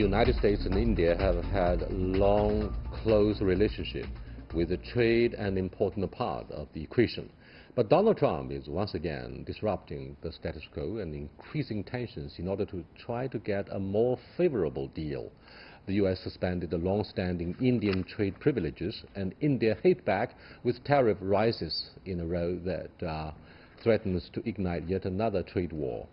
United States and India have had a long, close relationship with the trade an important part of the equation. But Donald Trump is once again disrupting the status quo and increasing tensions in order to try to get a more favorable deal. The U.S. suspended the long-standing Indian trade privileges, and India hit back with tariff rises in a row that threatens to ignite yet another trade war.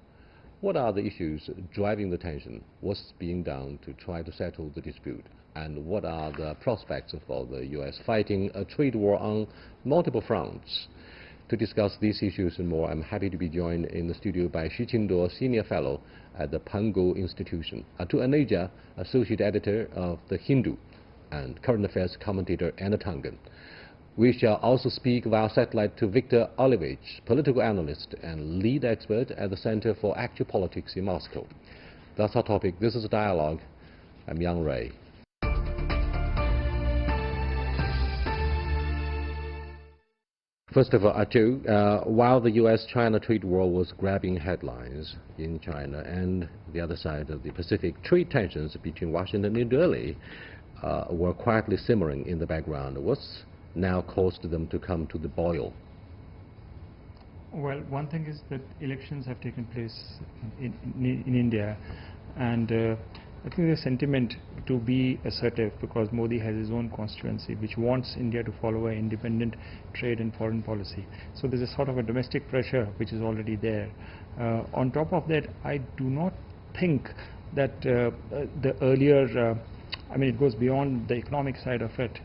What are the issues driving the tension? What's being done to try to settle the dispute? And what are the prospects for the U.S. fighting a trade war on multiple fronts? To discuss these issues and more, I'm happy to be joined in the studio by Xu Qingduo, Senior Fellow at the Pangu Institution, Anuja, Associate Editor of The Hindu, and Current Affairs Commentator Anna Tangen. We shall also speak via satellite to Victor Olivich, Political Analyst and Lead Expert at the Center for Actual Politics in Moscow. That's our topic. This is a dialogue. I'm Yang Ray. First of all, Atu, while the U.S.-China trade war was grabbing headlines in China and the other side of the Pacific, trade tensions between Washington and New Delhi were quietly simmering in the background. What's now caused them to come to the boil? Well, one thing is that elections have taken place in India, and I think there's sentiment to be assertive because Modi has his own constituency which wants India to follow an independent trade and foreign policy. So there's a sort of a domestic pressure which is already there. On top of that, I do not think that the earlier, I mean, it goes beyond the economic side of it,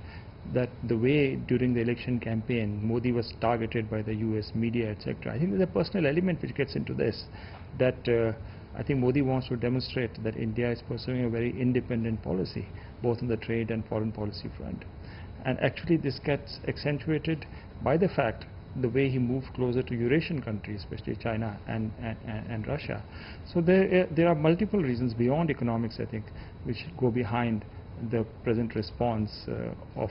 that the way during the election campaign Modi was targeted by the US media, etc. I think there's a personal element which gets into this, that I think Modi wants to demonstrate that India is pursuing a very independent policy, both on the trade and foreign policy front. And actually this gets accentuated by the fact the way he moved closer to Eurasian countries, especially China and Russia. So there are multiple reasons beyond economics, I think, which go behind the present response of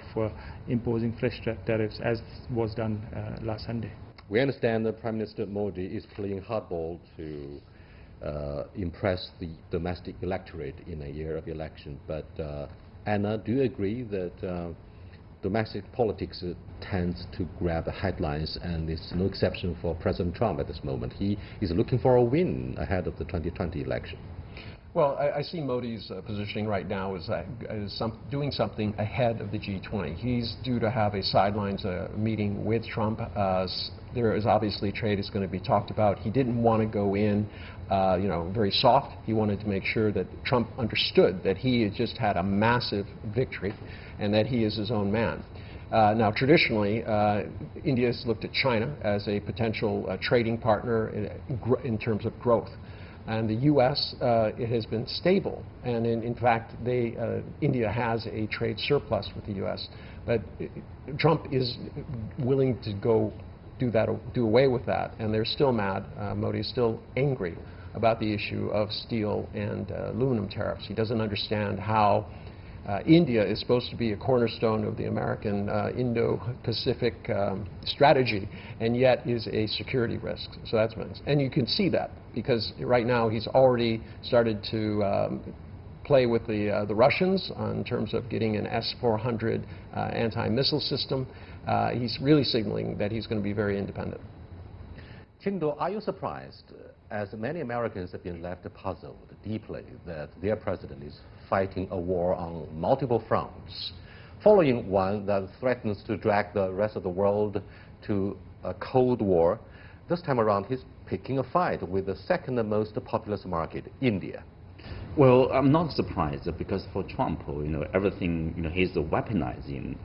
imposing fresh tariffs as was done last Sunday. We understand that Prime Minister Modi is playing hardball to impress the domestic electorate in a year of election. But Anna, do you agree that domestic politics tends to grab headlines, and it's no exception for President Trump at this moment? He is looking for a win ahead of the 2020 election. Well, I see Modi's positioning right now as doing something ahead of the G20. He's due to have a sidelines meeting with Trump. There is obviously trade is going to be talked about. He didn't want to go in, very soft. He wanted to make sure that Trump understood that he had just had a massive victory and that he is his own man. Now, traditionally, India has looked at China as a potential trading partner in terms of growth. And the U.S., it has been stable, and in fact, India has a trade surplus with the U.S. But Trump is willing to go do away with that, and they're still mad. Modi is still angry about the issue of steel and aluminum tariffs. He doesn't understand how India is supposed to be a cornerstone of the American Indo-Pacific strategy, and yet is a security risk. So that's what, and you can see that because right now he's already started to play with the Russians in terms of getting an S-400 anti-missile system. He's really signaling that he's going to be very independent. Qingduo, are you surprised, as many Americans have been left puzzled deeply, that their president is fighting a war on multiple fronts, following one that threatens to drag the rest of the world to a Cold War? This time around, he's picking a fight with the second most populous market, India. Well, I'm not surprised because for Trump, everything, he's weaponizing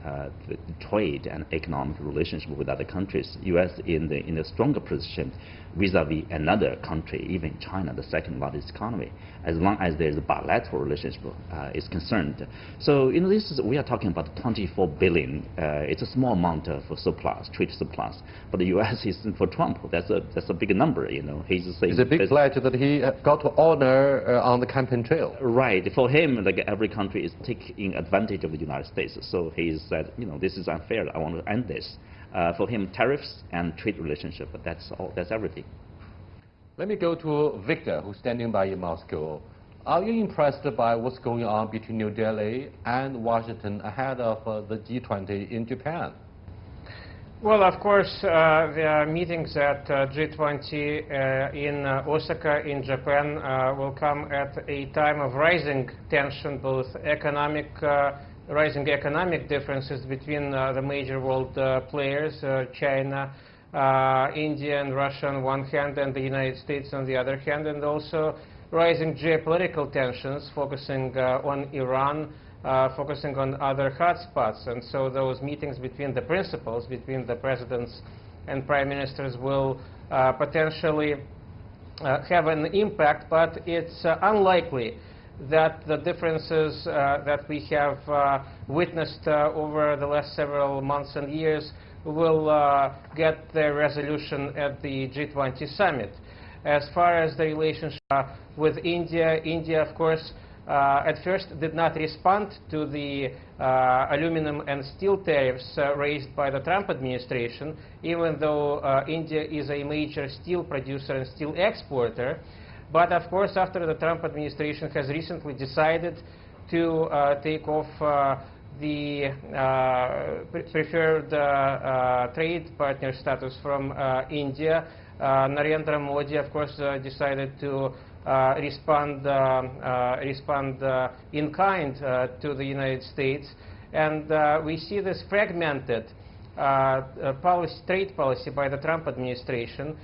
the trade and economic relationship with other countries. U.S. in a stronger position vis-a-vis another country, even China, the second largest economy, as long as there's a bilateral relationship is concerned. So, we are talking about 24 billion. It's a small amount of surplus, trade surplus. But the U.S. is, for Trump, that's a big number. He's saying it's a big pledge that he got to honor on the campaign trail. Right. For him, like every country is taking advantage of the United States. So he said, this is unfair. I want to end this. For him, tariffs and trade relationship, that's all. That's everything. Let me go to Victor, who's standing by in Moscow. Are you impressed by what's going on between New Delhi and Washington ahead of the G20 in Japan? Well, of course, the meetings at G20 in Osaka in Japan will come at a time of rising tension, both rising economic differences between the major world players, China, India and Russia on one hand, and the United States on the other hand, and also rising geopolitical tensions focusing on Iran, focusing on other hotspots. And so those meetings between the principals, between the presidents and prime ministers, will potentially have an impact, but it's unlikely that the differences that we have witnessed over the last several months and years will get their resolution at the G20 summit. As far as the relationship with India, India, of course, at first did not respond to the aluminum and steel tariffs raised by the Trump administration, even though India is a major steel producer and steel exporter. But of course, after the Trump administration has recently decided to take off the preferred trade partner status from India, Narendra Modi, of course, decided to respond in kind to the United States. And we see this fragmented trade policy by the Trump administration,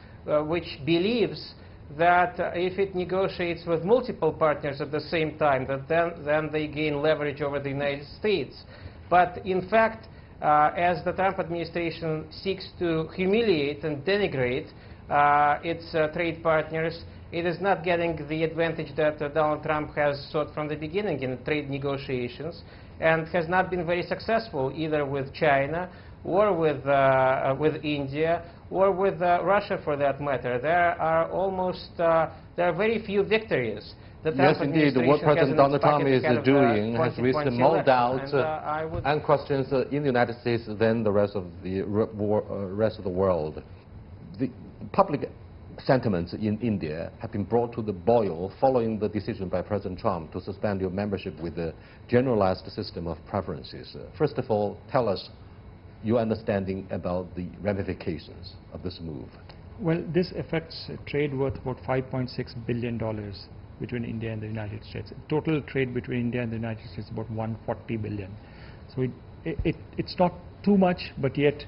which believes that if it negotiates with multiple partners at the same time, that then they gain leverage over the United States. But in fact, as the Trump administration seeks to humiliate and denigrate its trade partners, it is not getting the advantage that Donald Trump has sought from the beginning in trade negotiations, and has not been very successful either with China or with India or with Russia, for that matter. There are very few victories. Yes, indeed. What President Donald Trump is doing has raised more doubts and questions in the United States than the rest of the world. The public sentiments in India have been brought to the boil following the decision by President Trump to suspend your membership with the generalized system of preferences. First of all, tell us your understanding about the ramifications of this move. Well, this affects trade worth about $5.6 billion between India and the United States. Total trade between India and the United States is about $140 billion. So it's not too much, but yet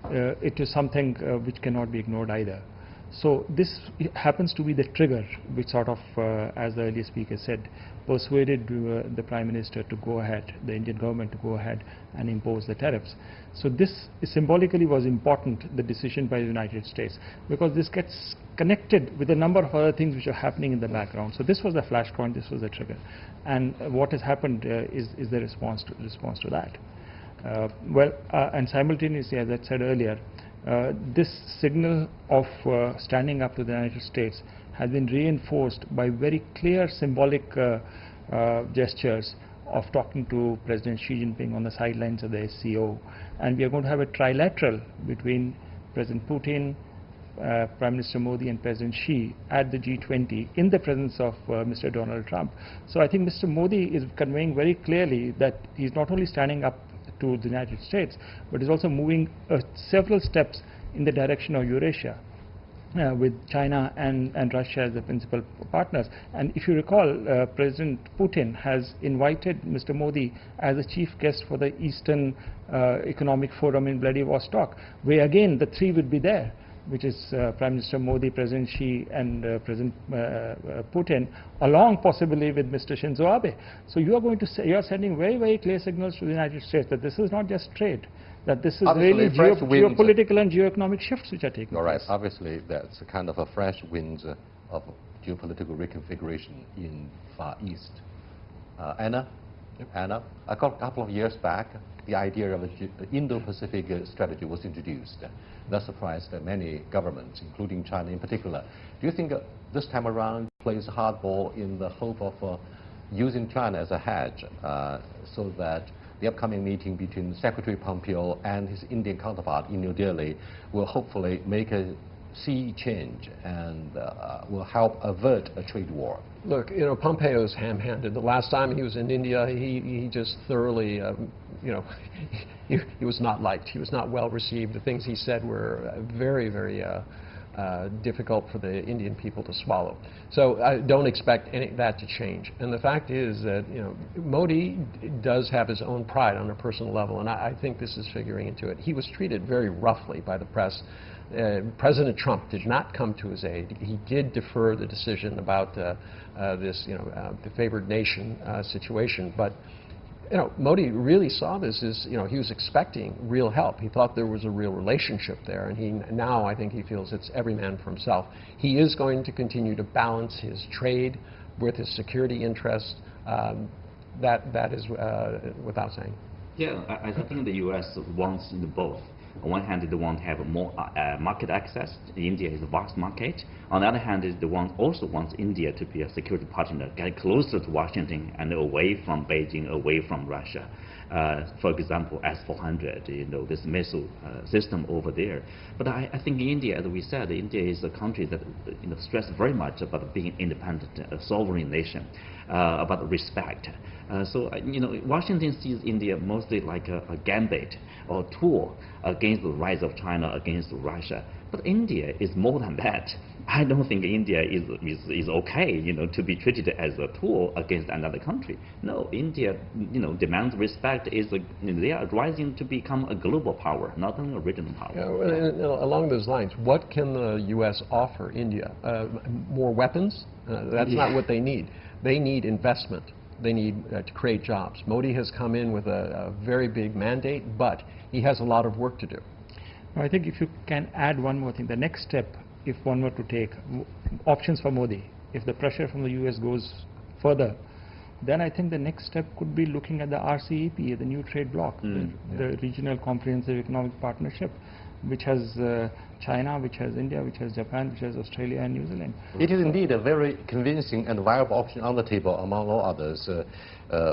it is something which cannot be ignored either. So this happens to be the trigger which sort of, as the earlier speaker said, persuaded the Prime Minister to go ahead, the Indian government to go ahead and impose the tariffs. So this symbolically was important, the decision by the United States, because this gets connected with a number of other things which are happening in the background. So this was the flashpoint, this was the trigger. And what has happened is the response to that. And simultaneously, as I said earlier, this signal of standing up to the United States has been reinforced by very clear symbolic gestures of talking to President Xi Jinping on the sidelines of the SCO. And we are going to have a trilateral between President Putin, Prime Minister Modi and President Xi at the G20 in the presence of Mr. Donald Trump. So I think Mr. Modi is conveying very clearly that he's not only standing up to the United States, but is also moving several steps in the direction of Eurasia, with China and Russia as the principal partners. And if you recall, President Putin has invited Mr. Modi as a chief guest for the Eastern Economic Forum in Vladivostok, where again the three would be there, which is Prime Minister Modi, President Xi and President Putin, along possibly with Mr. Shinzo Abe. So you are sending very, very clear signals to the United States that this is not just trade, that this is really geopolitical and geoeconomic shifts which are taking place. All right, obviously that's a kind of a fresh wind of geopolitical reconfiguration in Far East. Anna? Yep. Anna, a couple of years back, the idea of the Indo-Pacific strategy was introduced. That surprised many governments, including China in particular. Do you think this time around plays hardball in the hope of using China as a hedge so that the upcoming meeting between Secretary Pompeo and his Indian counterpart in New Delhi will hopefully make a sea change and will help avert a trade war? Look, you know, Pompeo's ham-handed. The last time he was in India, he just thoroughly, you know, he was not liked. He was not well received. The things he said were very, very difficult for the Indian people to swallow. So I don't expect that to change. And the fact is that, you know, Modi does have his own pride on a personal level, and I think this is figuring into it. He was treated very roughly by the press. President Trump did not come to his aid. He did defer the decision about this, you know, the favored nation situation. But, you know, Modi really saw this as, you know, he was expecting real help. He thought there was a real relationship there, and now I think he feels it's every man for himself. He is going to continue to balance his trade with his security interests. That is without saying. Yeah, I think the U.S. wants both. On one hand, they want to have more market access. India is a vast market. On the other hand, they also want India to be a security partner, get closer to Washington and away from Beijing, away from Russia. For example, S-400, you know, this missile system over there. But I think India, as we said, India is a country that, you know, stresses very much about being independent, a sovereign nation, about respect. So, you know, Washington sees India mostly like a gambit or tool against the rise of China, against Russia. But India is more than that. I don't think India is okay, you know, to be treated as a tool against another country. No, India, you know, demands respect. They are rising to become a global power, not only a regional power. Yeah, well, along those lines, what can the U.S. offer India? More weapons? That's not what they need. They need investment. They need to create jobs. Modi has come in with a very big mandate, but he has a lot of work to do. I think if you can add one more thing, the next step, if one were to take options for Modi, if the pressure from the US goes further, then I think the next step could be looking at the RCEP, the new trade bloc, the Regional Comprehensive Economic Partnership, which has China, which has India, which has Japan, which has Australia and New Zealand. It is indeed a very convincing and viable option on the table, among all others,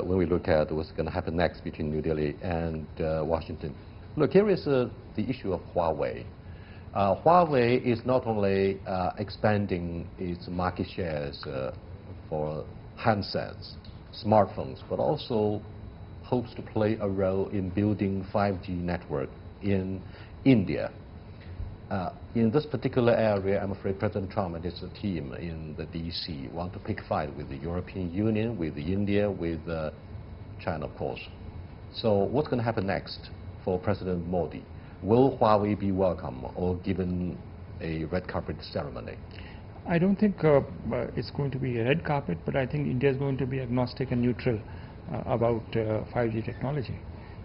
when we look at what's going to happen next between New Delhi and Washington. Look, here is the issue of Huawei. Huawei is not only expanding its market shares for handsets, smartphones, but also hopes to play a role in building 5G network in India. In this particular area, I'm afraid President Trump and his team in the D.C. want to pick fight with the European Union, with India, with China, of course. So what's going to happen next for President Modi? Will Huawei be welcome or given a red carpet ceremony? I don't think it's going to be a red carpet, but I think India is going to be agnostic and neutral about 5G technology.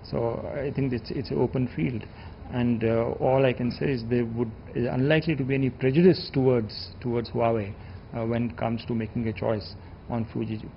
So I think it's an open field. And all I can say is there is unlikely to be any prejudice towards Huawei when it comes to making a choice on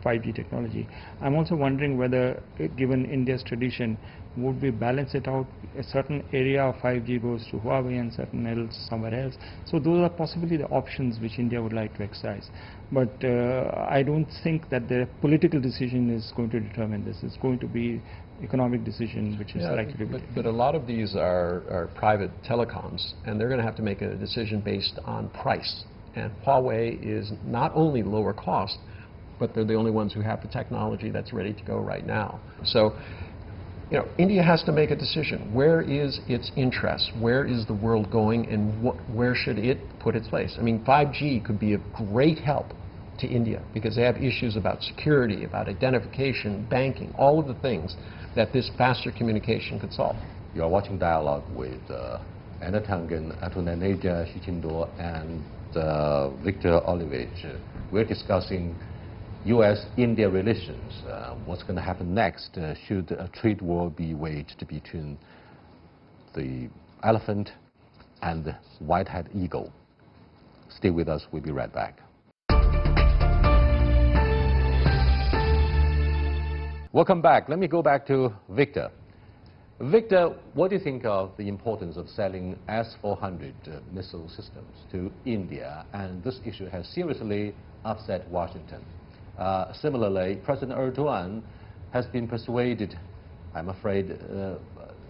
5G technology. I'm also wondering whether, given India's tradition, would we balance it out? A certain area of 5G goes to Huawei and certain else somewhere else. So those are possibly the options which India would like to exercise. But I don't think that the political decision is going to determine this. It's going to be economic decision which is likely to be taken. But a lot of these are private telecoms, and they're going to have to make a decision based on price. And Huawei is not only lower cost, but they're the only ones who have the technology that's ready to go right now. So, you know, India has to make a decision. Where is its interest? Where is the world going, and where should it put its place? I mean, 5G could be of great help to India because they have issues about security, about identification, banking, all of the things that this faster communication could solve. You are watching Dialogue with Anna Tangen, Atunaneja Shichindo, and Victor Olivich. We're discussing U.S.-India relations. What's going to happen next? Should a trade war be waged between the elephant and the white-headed eagle? Stay with us. We'll be right back. Welcome back. Let me go back to Victor. Victor, what do you think of the importance of selling S-400 missile systems to India? And this issue has seriously upset Washington. Similarly, President Erdogan has been persuaded, I'm afraid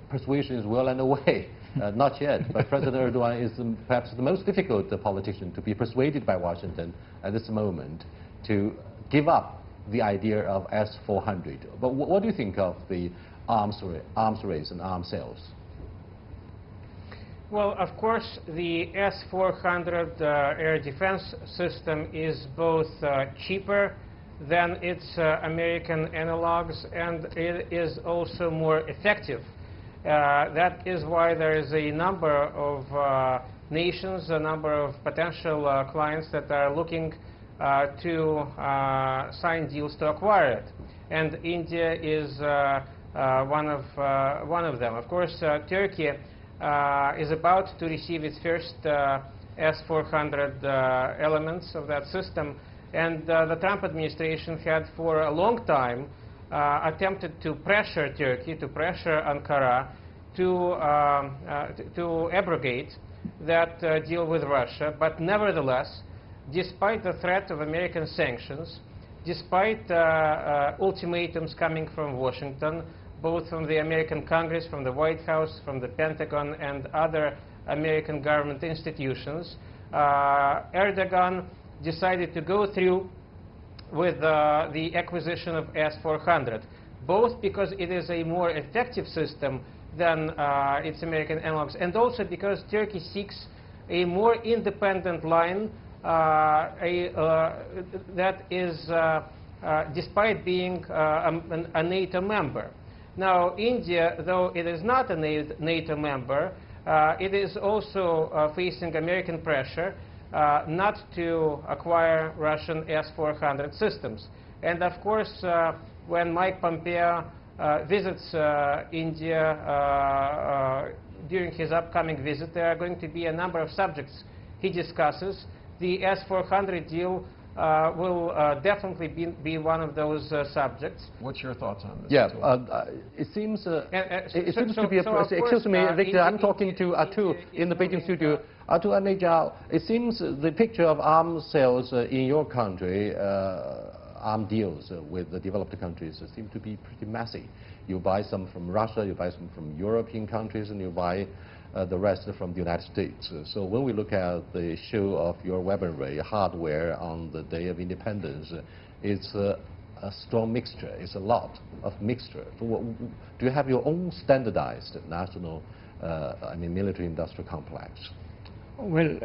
persuasion is well underway, Not yet, but President Erdogan is perhaps the most difficult politician to be persuaded by Washington at this moment to give up the idea of S-400. But what do you think of the arms race and arms sales? Well, of course, the S-400 air defense system is both cheaper than its American analogs, and it is also more effective. That is why there is a number of nations, a number of potential clients that are looking to sign deals to acquire it. And India is one of them. Of course, Turkey is about to receive its first S-400 elements of that system. And the Trump administration had for a long time attempted to pressure Turkey, to pressure Ankara to abrogate that deal with Russia. But nevertheless, despite the threat of American sanctions, despite ultimatums coming from Washington, both from the American Congress, from the White House, from the Pentagon, and other American government institutions, Erdogan decided to go through with the acquisition of S-400, both because it is a more effective system than its American analogs, and also because Turkey seeks a more independent line that is, despite being a NATO member. Now, India, though it is not a NATO member, it is also facing American pressure not to acquire Russian S-400 systems. And of course, when Mike Pompeo visits India during his upcoming visit, there are going to be a number of subjects he discusses. The S-400 deal will definitely be one of those subjects. What's your thoughts on this? Yeah, it seems to be excuse me, Victor, I'm talking to Atul in the Beijing studio. Atul Anejal, it seems the picture of arms sales in your country, arm deals with the developed countries seem to be pretty messy. You buy some from Russia, you buy some from European countries, and you buy the rest from the United States. So when we look at the show of your weaponry, hardware on the Day of Independence, it's a strong mixture. It's a lot of mixture. Do you have your own standardized national, military-industrial complex? Well,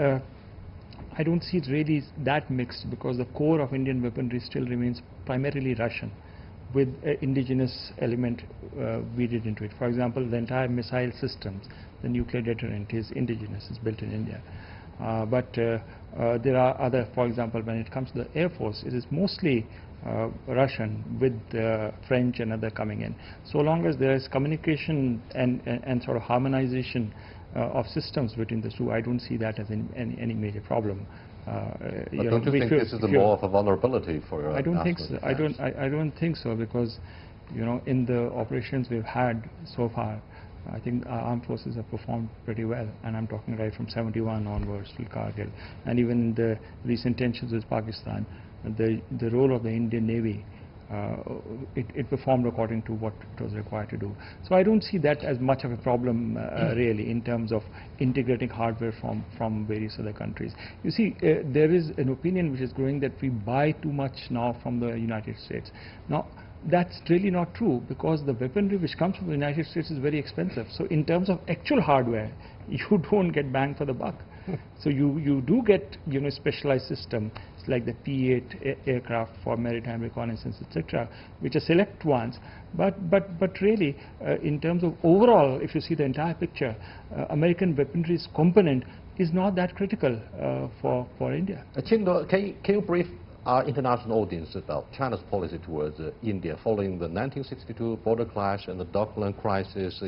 I don't see it really that mixed, because the core of Indian weaponry still remains primarily Russian, with indigenous element weeded into it. For example, the entire missile systems, the nuclear deterrent is indigenous, is built in India. But there are other, for example, when it comes to the Air Force, it is mostly Russian, with French and other coming in. So long as there is communication and sort of harmonization of systems between the two, I don't see that as any major problem. But don't you think this is more of a vulnerability for I don't think so. I don't think so, because in the operations we've had so far, I think our armed forces have performed pretty well, and I'm talking right from 71 onwards till Kargil, and even the recent tensions with Pakistan, the role of the Indian Navy, it performed according to what it was required to do. So I don't see that as much of a problem really, in terms of integrating hardware from various other countries. You see, there is an opinion which is growing that we buy too much now from the United States. Now, that's really not true, because the weaponry which comes from the United States is very expensive. So in terms of actual hardware, you don't get bang for the buck. So you do get specialized systems like the P-8 aircraft for maritime reconnaissance, etc., which are select ones. But really, in terms of overall, if you see the entire picture, American weaponry's component is not that critical for India. Chindo, can you brief our international audience about China's policy towards India following the 1962 border clash and the Dockland crisis?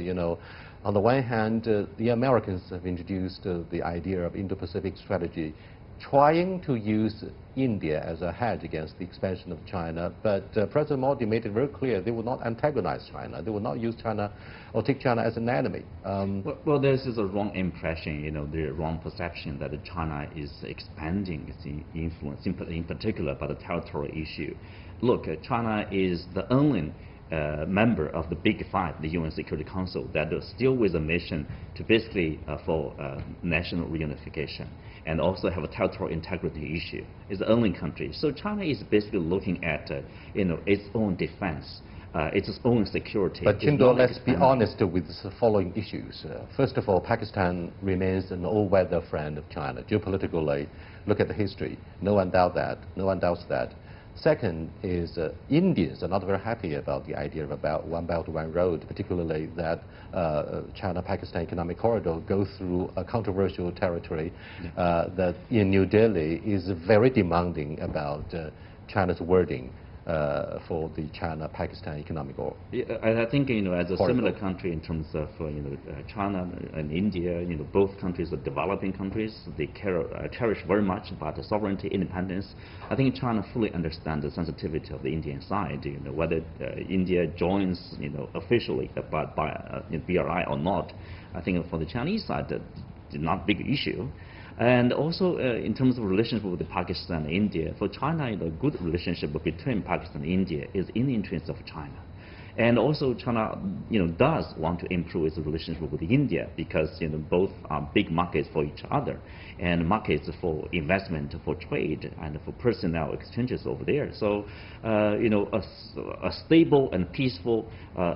On the one hand, the Americans have introduced the idea of Indo-Pacific strategy, trying to use India as a hedge against the expansion of China, but President Modi made it very clear they will not antagonize China. They will not use China or take China as an enemy. Well, this is a wrong impression, the wrong perception that China is expanding its influence, in particular by the territorial issue. Look, China is the only member of the Big Five, the UN Security Council, that is still with a mission to basically for national reunification and also have a territorial integrity issue. It's the only country. So China is basically looking at its own defense, its own security. But Chindo, let's be honest with the following issues. First of all, Pakistan remains an all-weather friend of China. Geopolitically, look at the history. No one doubts that. Second is Indians are not very happy about the idea of one belt, one road, particularly that China-Pakistan economic corridor goes through a controversial territory that in New Delhi is very demanding about China's wording for the China-Pakistan economic corridor. I think as a similar country in terms of China and India, both countries are developing countries. They cherish very much about the sovereignty, independence. I think China fully understands the sensitivity of the Indian side. Whether India joins officially by BRI or not, I think for the Chinese side, it's not a big issue. And also, in terms of relationship with Pakistan and India, for China, the good relationship between Pakistan and India is in the interest of China. And also, China, does want to improve its relationship with India because, both are big markets for each other and markets for investment, for trade, and for personnel exchanges over there. So, a stable and peaceful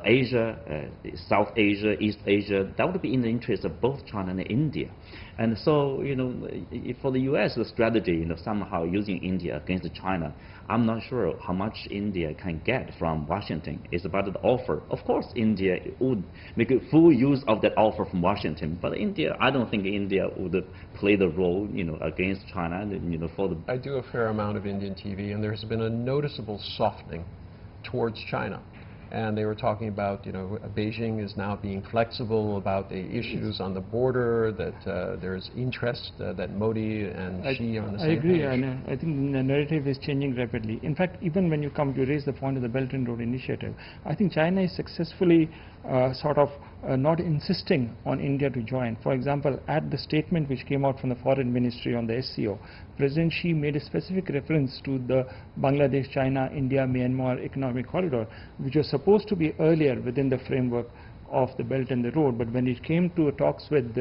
Asia, South Asia, East Asia, that would be in the interest of both China and India. And so, for the U.S., the strategy, somehow using India against China, I'm not sure how much India can get from Washington. It's about the offer. Of course, India would make a full use of that offer from Washington, but I don't think India would play the role, against China, for the... I do a fair amount of Indian TV, and there's been a noticeable softening towards China. And they were talking about, Beijing is now being flexible about the issues on the border, that there's interest that Modi and Xi are on the same I agree, page. and I think the narrative is changing rapidly. In fact, even when you raise the point of the Belt and Road Initiative, I think China is successfully not insisting on India to join. For example, at the statement which came out from the Foreign Ministry on the SCO, President Xi made a specific reference to the Bangladesh, China, India, Myanmar economic corridor, which was supposed to be earlier within the framework of the Belt and the Road. But when it came to talks with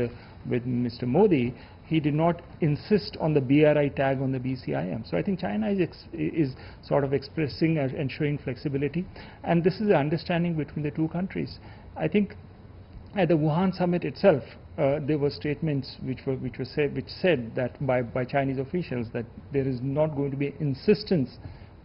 Mr. Modi, he did not insist on the BRI tag on the BCIM. So I think China is sort of expressing and showing flexibility. And this is the understanding between the two countries. I think at the Wuhan summit itself, there were statements which said that by Chinese officials that there is not going to be insistence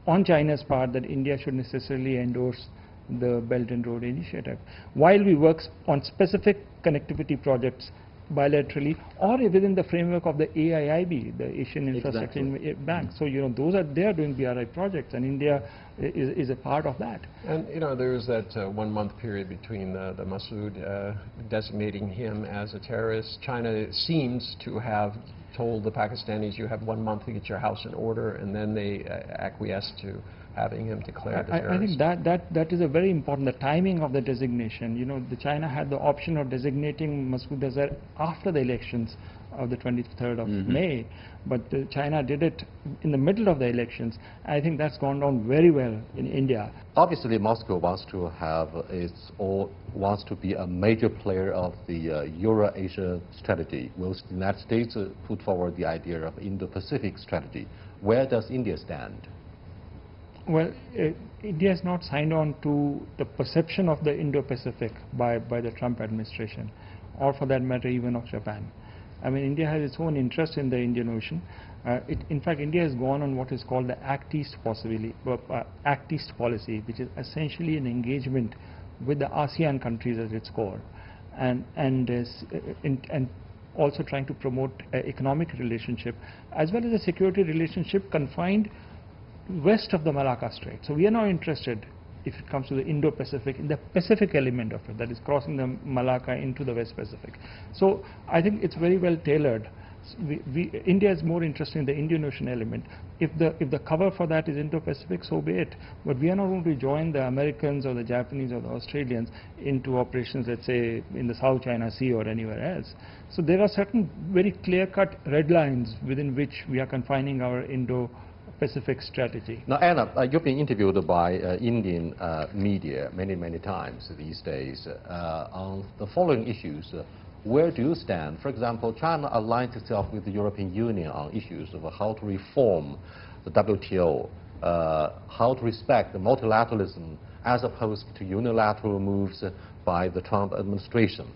on China's part that India should necessarily endorse the Belt and Road Initiative, while we work on specific connectivity projects bilaterally or within the framework of the AIIB, the Asian Infrastructure Bank. So they are doing BRI projects, and India is a part of that. And there was that 1 month period between the Masood designating him as a terrorist. China seems to have told the Pakistanis, you have 1 month to get your house in order, and then they acquiesced to having him declared a terrorist. I think that is a very important, the timing of the designation. China had the option of designating MasoodAzhar after the elections of the 23rd of May, but China did it in the middle of the elections. I think that's gone down very well in India. Obviously, Moscow wants to be a major player of the Euro-Asia strategy. Will the United States put forward the idea of Indo-Pacific strategy? Where does India stand? Well, India has not signed on to the perception of the Indo-Pacific by the Trump administration, or for that matter even of Japan. I mean, India has its own interest in the Indian Ocean. In fact, India has gone on what is called the Act East policy, which is essentially an engagement with the ASEAN countries at its core, and also trying to promote economic relationship as well as a security relationship confined west of the Malacca Strait. So we are now interested, if it comes to the Indo-Pacific, in the Pacific element of it, that is crossing the Malacca into the West Pacific. So I think it's very well tailored. India is more interested in the Indian Ocean element. If the cover for that is Indo-Pacific, so be it. But we are not going to join the Americans or the Japanese or the Australians into operations, let's say, in the South China Sea or anywhere else. So there are certain very clear-cut red lines within which we are confining our Indo-Pacific Indo-Pacific strategy. Now, Anna, you've been interviewed by Indian media many times these days on the following issues. Where do you stand? For example, China aligned itself with the European Union on issues of how to reform the WTO, how to respect the multilateralism as opposed to unilateral moves by the Trump administration.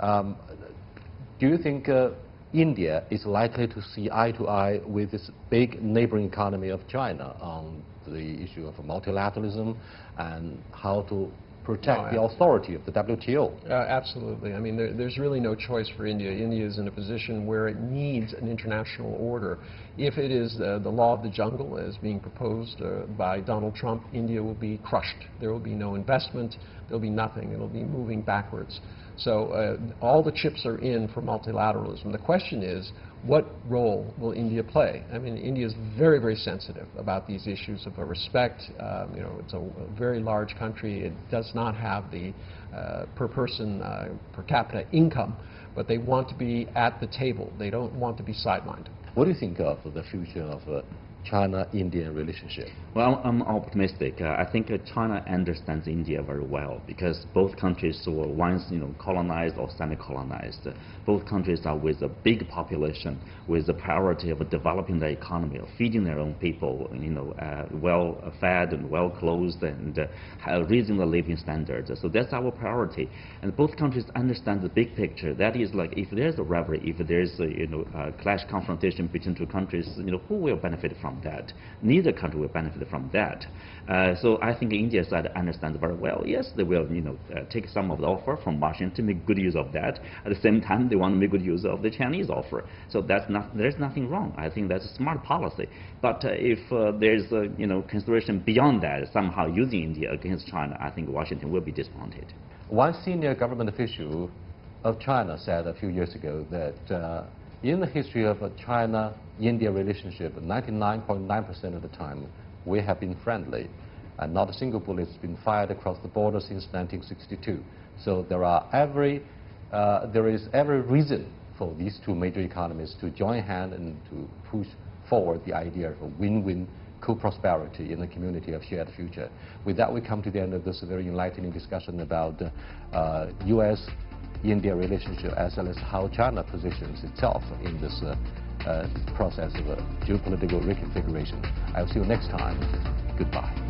Do you think India is likely to see eye to eye with this big neighboring economy of China on the issue of multilateralism and how to protect the authority of the WTO? Absolutely. I mean, there's really no choice for India. India is in a position where it needs an international order. If it is the law of the jungle as being proposed by Donald Trump, India will be crushed. There will be no investment. There will be nothing. It will be moving backwards. So all the chips are in for multilateralism. The question is, what role will India play? I mean, India is very sensitive about these issues of respect. You know, it's a very large country. It does not have the per person, per capita income, but they want to be at the table. They don't want to be sidelined. What do you think of the future of China-India relationship? Well, I'm optimistic. I think China understands India very well because both countries were once, colonized or semi-colonized. Both countries are with a big population, with the priority of developing their economy, of feeding their own people, well-fed and well-clothed, and raising the living standards. So that's our priority. And both countries understand the big picture. That is, like, if there's a rivalry, if there's a clash, confrontation between two countries, who will benefit from that? Neither country will benefit from that. So I think India side understands very well. Yes, they will, take some of the offer from Washington, make good use of that. At the same time, they want to make good use of the Chinese offer. So there's nothing wrong. I think that's a smart policy. But if there's consideration beyond that, somehow using India against China, I think Washington will be disappointed. One senior government official of China said a few years ago that in the history of a China-India relationship, 99.9% of the time, we have been friendly, and not a single bullet has been fired across the border since 1962. So there is every reason for these two major economies to join hands and to push forward the idea of a win-win co-prosperity in a community of shared future. With that, we come to the end of this very enlightening discussion about U.S.-India relationship, as well as how China positions itself in this process of geopolitical reconfiguration. I'll see you next time. Goodbye.